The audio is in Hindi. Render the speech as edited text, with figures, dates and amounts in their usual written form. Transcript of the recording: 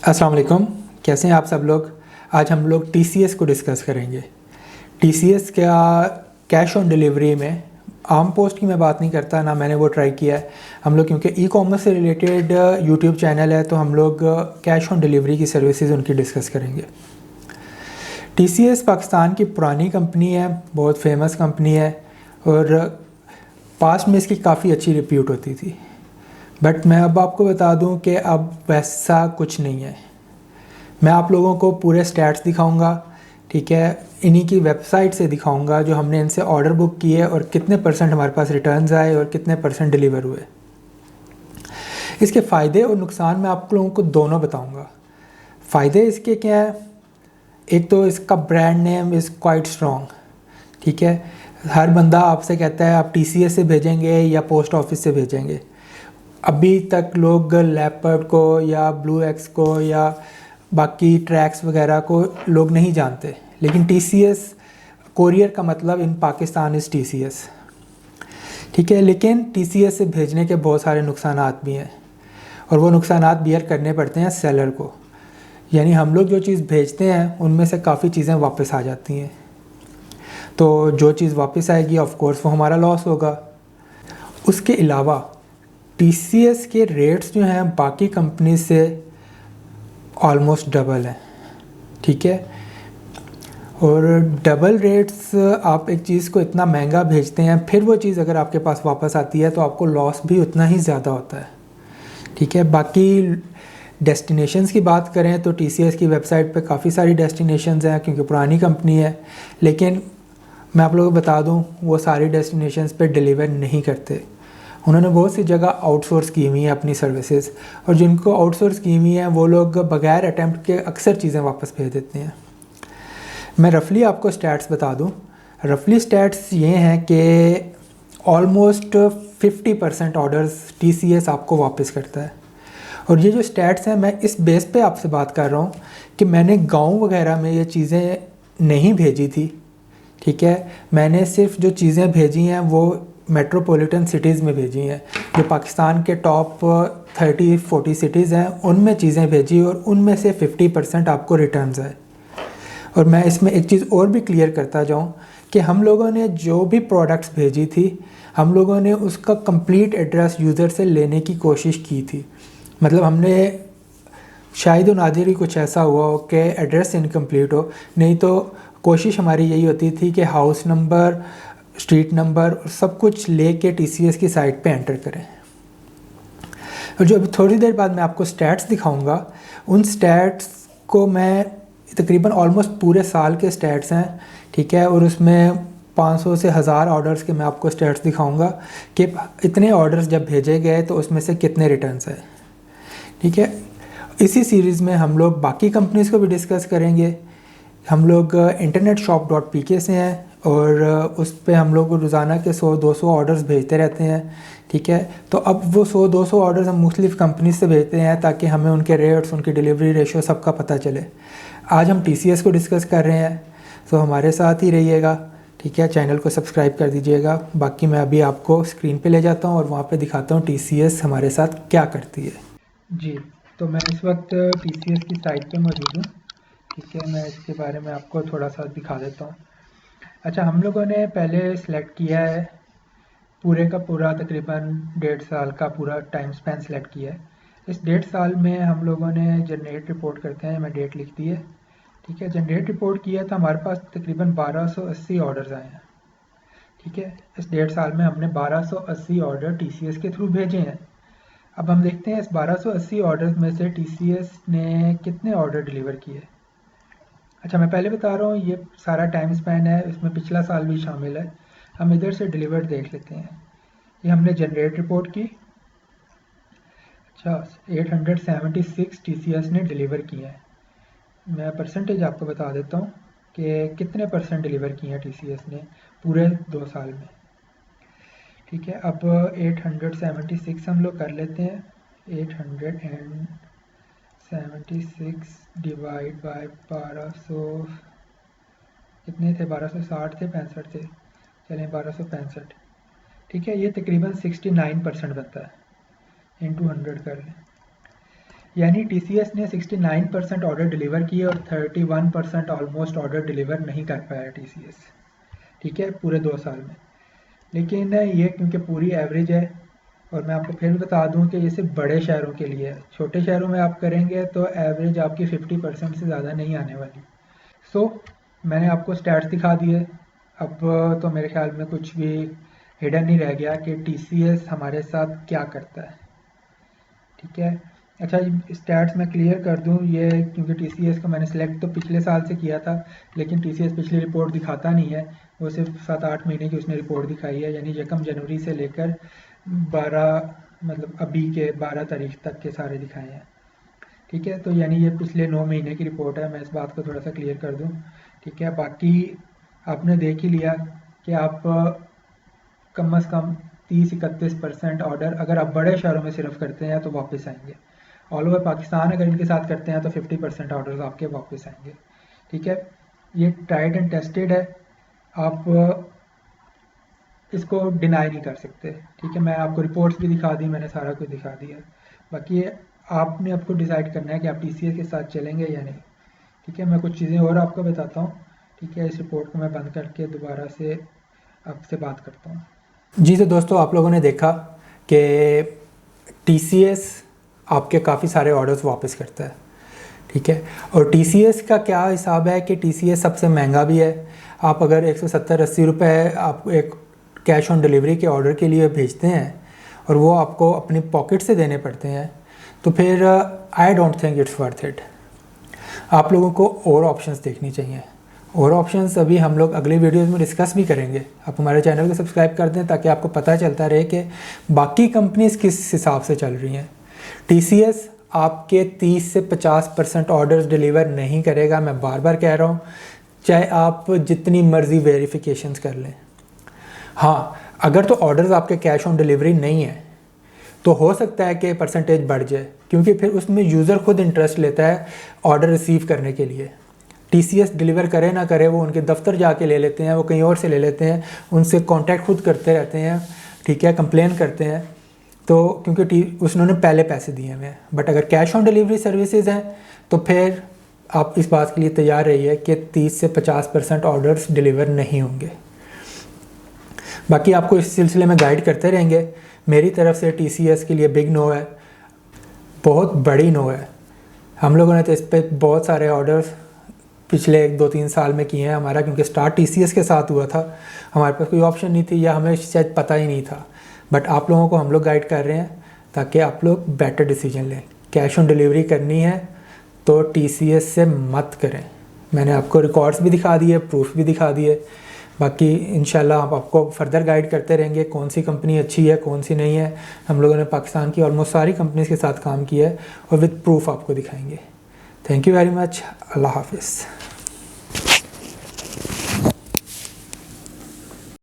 अस्सलाम वालेकुम। कैसे हैं आप सब लोग। आज हम लोग टीसीएस को डिस्कस करेंगे। टीसीएस का कैश ऑन डिलीवरी में आम पोस्ट की मैं बात नहीं करता, ना मैंने वो ट्राई किया है। हम लोग क्योंकि ई कॉमर्स से रिलेटेड यूट्यूब चैनल है, तो हम लोग कैश ऑन डिलीवरी की सर्विसेज उनकी डिस्कस करेंगे। टीसीएस पाकिस्तान की पुरानी कंपनी है, बहुत फेमस कंपनी है और पास्ट में इसकी काफ़ी अच्छी रिप्यूट होती थी। बट मैं अब आपको बता दूं कि अब वैसा कुछ नहीं है। मैं आप लोगों को पूरे स्टैट्स दिखाऊंगा, ठीक है, इन्हीं की वेबसाइट से दिखाऊंगा जो हमने इनसे ऑर्डर बुक किए और कितने परसेंट हमारे पास रिटर्न्स आए और कितने परसेंट डिलीवर हुए। इसके फ़ायदे और नुकसान मैं आप लोगों को दोनों बताऊंगा। फ़ायदे इसके क्या हैं? एक तो इसका brand name is quite strong, ठीक है। हर बंदा आपसे कहता है आप टीसीएस से भेजेंगे या पोस्ट ऑफिस से भेजेंगे। अभी तक लोग लेपर्ड को या ब्लू एक्स को या बाकी ट्रैक्स वगैरह को लोग नहीं जानते, लेकिन टीसीएस कोरियर का मतलब इन पाकिस्तान इज़ टीसीएस, ठीक है। लेकिन टीसीएस से भेजने के बहुत सारे नुकसानात भी हैं और वो नुकसानात बियर करने पड़ते हैं सेलर को। यानी हम लोग जो चीज़ भेजते हैं उनमें से काफ़ी चीज़ें वापस आ जाती हैं, तो जो चीज़ वापस आएगी ऑफ कोर्स वो हमारा लॉस होगा। उसके अलावा टीसीएस के रेट्स जो हैं बाकी कंपनी से ऑलमोस्ट डबल हैं, ठीक है। और डबल रेट्स, आप एक चीज़ को इतना महंगा भेजते हैं, फिर वो चीज़ अगर आपके पास वापस आती है तो आपको लॉस भी उतना ही ज़्यादा होता है, ठीक है। बाकी डेस्टिनेशंस की बात करें तो टीसीएस की वेबसाइट पे काफ़ी सारी डेस्टिनेशंस हैं क्योंकि पुरानी कंपनी है, लेकिन मैं आप लोगों को बता दूं वो सारी डेस्टिनेशंस पे डिलीवर नहीं करते। उन्होंने बहुत सी जगह आउटसोर्स की हुई हैं अपनी सर्विसेज, और जिनको आउटसोर्स की हुई हैं वो लोग बगैर अटैम्प्ट के अक्सर चीज़ें वापस भेज देते हैं। मैं रफली आपको स्टैट्स बता दूं। रफली स्टैट्स ये हैं कि ऑलमोस्ट 50% ऑर्डर्स टीसीएस आपको वापस करता है। और ये जो स्टैट्स हैं मैं इस बेस पे आपसे बात कर रहा हूँ कि मैंने गांव वगैरह में ये चीज़ें नहीं भेजी थी, ठीक है। मैंने सिर्फ जो चीज़ें भेजी हैं वो मेट्रोपॉलिटन सिटीज़ में भेजी हैं, जो पाकिस्तान के टॉप 30-40 सिटीज़ हैं उनमें चीज़ें भेजी और उनमें से 50% आपको रिटर्न्स आए। और मैं इसमें एक चीज़ और भी क्लियर करता जाऊँ कि हम लोगों ने जो भी प्रोडक्ट्स भेजी थी हम लोगों ने उसका कंप्लीट एड्रेस यूज़र से लेने की कोशिश की थी। मतलब हमने शायद नादिर ही कुछ ऐसा हुआ हो कि एड्रेस इनकम्प्लीट हो, नहीं तो कोशिश हमारी यही होती थी कि हाउस नंबर, स्ट्रीट नंबर सब कुछ लेके टीसीएस की साइट पे एंटर करें। और जो अभी थोड़ी देर बाद मैं आपको स्टैट्स दिखाऊंगा, उन स्टैट्स को मैं तकरीबन ऑलमोस्ट पूरे साल के स्टैट्स हैं, ठीक है। और उसमें 500 से 1000 ऑर्डर्स के मैं आपको स्टैट्स दिखाऊंगा कि इतने ऑर्डर्स जब भेजे गए तो उसमें से कितने रिटर्न्स आए, ठीक है। इसी सीरीज़ में हम लोग बाकी कंपनीज़ को भी डिस्कस करेंगे। हम लोग internetshop.pk से हैं और उस पे हम लोग रोज़ाना के 100-200 ऑर्डर्स भेजते रहते हैं, ठीक है। तो अब वो 100-200 ऑर्डर्स हम मुख्तलिफ़ कंपनी से भेजते हैं ताकि हमें उनके रेट्स, उनकी डिलीवरी रेशो सबका पता चले। आज हम टीसीएस को डिस्कस कर रहे हैं, तो हमारे साथ ही रहिएगा, ठीक है। चैनल को सब्सक्राइब कर दीजिएगा। बाकी मैं अभी आपको स्क्रीन पे ले जाता हूँ और वहाँ पे दिखाता हूँ टीसीएस हमारे साथ क्या करती है। जी, तो मैं इस वक्त टीसीएस की साइट पे मौजूद हूँ, ठीक है। मैं इसके बारे में आपको थोड़ा सा दिखा देता हूँ। अच्छा, हम लोगों ने पहले सेलेक्ट किया है पूरे का पूरा तकरीबन 1.5 साल का पूरा टाइम स्पैन सेलेक्ट किया है। इस 1.5 साल में हम लोगों ने जनरेट रिपोर्ट करते हैं, मैं डेट लिख दी है, ठीक है। जनरेट रिपोर्ट किया था, हमारे पास तकरीबन 1280 ऑर्डर्स आए हैं, ठीक है। इस 1.5 साल में हमने 1280 ऑर्डर टीसीएस के थ्रू भेजे हैं। अब हम देखते हैं इस 1280 ऑर्डर्स में से टीसीएस ने कितने ऑर्डर डिलीवर किए। अच्छा, मैं पहले बता रहा हूँ ये सारा टाइम स्पैन है, इसमें पिछला साल भी शामिल है। हम इधर से डिलीवर्ड देख लेते हैं। ये हमने जनरेट रिपोर्ट की। अच्छा, 876 टीसीएस ने डिलीवर किए हैं। मैं परसेंटेज आपको बता देता हूँ कि कितने परसेंट डिलीवर किए हैं टीसीएस ने पूरे 2 साल में, ठीक है। अब 876 हम लोग कर लेते हैं। 876 डिवाइड बाय 1200 कितने थे, 1260 थे, 65 थे, चलें 1265, ठीक है। ये तकरीबन 69% बनता है, इंटू 100 कर लें। यानी टीसीएस ने 69% ऑर्डर डिलीवर किए और 31% ऑलमोस्ट ऑर्डर डिलीवर नहीं कर पाया टीसीएस, ठीक है, पूरे 2 साल में। लेकिन ये क्योंकि पूरी एवरेज है, और मैं आपको फिर बता दूं कि ये सिर्फ बड़े शहरों के लिए है, छोटे शहरों में आप करेंगे तो एवरेज आपकी 50% से ज़्यादा नहीं आने वाली। सो मैंने आपको स्टैट्स दिखा दिए। अब तो मेरे ख्याल में कुछ भी हिडन नहीं रह गया कि टीसीएस हमारे साथ क्या करता है, ठीक है। अच्छा, स्टैट्स मैं क्लियर कर दूं, ये क्योंकि टीसीएस को मैंने सेलेक्ट तो पिछले साल से किया था, लेकिन टीसीएस पिछली रिपोर्ट दिखाता नहीं है, वो सिर्फ 7-8 महीने की उसने रिपोर्ट दिखाई है, यानी 1 जनवरी से लेकर 12 मतलब अभी के 12 तारीख तक के सारे दिखाए हैं, ठीक है। तो यानी ये पिछले 9 महीने की रिपोर्ट है, मैं इस बात को थोड़ा सा क्लियर कर दूं, ठीक है। बाकी आपने देख ही लिया कि आप कम से कम 30-31% ऑर्डर अगर आप बड़े शहरों में सिर्फ करते हैं तो वापस आएंगे। ऑल ओवर पाकिस्तान अगर इनके साथ करते हैं तो 50% ऑर्डर्स आपके वापस आएंगे, ठीक है। ये ट्राइड एंड टेस्टेड है, आप इसको डिनाई नहीं कर सकते, ठीक है। मैं आपको रिपोर्ट्स भी दिखा दी, मैंने सारा कुछ दिखा दिया। बाकी आपने आपको डिसाइड करना है कि आप टीसीएस के साथ चलेंगे या नहीं, ठीक है। मैं कुछ चीज़ें और आपको बताता हूँ, ठीक है। इस रिपोर्ट को मैं बंद करके दोबारा से आपसे बात करता हूँ। जी तो दोस्तों, आप लोगों ने देखा कि टीसीएस आपके काफ़ी सारे ऑर्डर्स वापस करता है, ठीक है। और टीसीएस का क्या हिसाब है कि टीसीएस सबसे महंगा भी है। आप अगर 170-80 रुपये आप एक कैश ऑन डिलीवरी के ऑर्डर के लिए भेजते हैं और वो आपको अपनी पॉकेट से देने पड़ते हैं, तो फिर I don't think it's worth it. आप लोगों को और ऑप्शंस देखनी चाहिए, और ऑप्शंस अभी हम लोग अगली वीडियोस में डिस्कस भी करेंगे। आप हमारे चैनल को सब्सक्राइब कर दें ताकि आपको पता चलता रहे कि बाकी कंपनीज किस हिसाब से चल रही हैं। टीसीएस आपके 30 से 50% ऑर्डर्स डिलीवर नहीं करेगा, मैं बार बार कह रहा हूँ, चाहे आप जितनी मर्ज़ी वेरिफिकेशंस कर लें। हाँ, अगर तो ऑर्डर्स आपके कैश ऑन डिलीवरी नहीं है तो हो सकता है कि परसेंटेज बढ़ जाए, क्योंकि फिर उसमें यूज़र खुद इंटरेस्ट लेता है ऑर्डर रिसीव करने के लिए। टीसीएस डिलीवर करे ना करे, वो उनके दफ्तर जाके ले लेते हैं, वो कहीं और से ले लेते हैं, उनसे कांटेक्ट खुद करते रहते हैं, ठीक है, कंप्लेन करते हैं, तो क्योंकि उन्होंने पहले पैसे दिए हुए हैं। बट अगर कैश ऑन डिलीवरी सर्विसेज हैं तो फिर आप इस बात के लिए तैयार रहिए कि 30 से 50% ऑर्डर्स डिलीवर नहीं होंगे। बाकी आपको इस सिलसिले में गाइड करते रहेंगे। मेरी तरफ से टीसीएस के लिए बिग नो है, बहुत बड़ी नो है। हम लोगों ने तो इस पर बहुत सारे ऑर्डर्स पिछले 1-2-3 साल में किए हैं हमारा, क्योंकि स्टार्ट टीसीएस के साथ हुआ था, हमारे पास कोई ऑप्शन नहीं थी या हमें शायद पता ही नहीं था। बट आप लोगों को हम लोग गाइड कर रहे हैं ताकि आप लोग बेटर डिसीजन लें। कैश ऑन डिलीवरी करनी है तो टीसीएस से मत करें। मैंने आपको रिकॉर्ड्स भी दिखा दिए, प्रूफ भी दिखा दिए। बाकी इंशाल्लाह हम आपको फर्दर गाइड करते रहेंगे कौन सी कंपनी अच्छी है कौन सी नहीं है। हम लोगों ने पाकिस्तान की ऑलमोस्ट सारी कंपनीज़ के साथ काम किया है और विद प्रूफ आपको दिखाएंगे। Thank you very much. अल्लाह हाफिज़।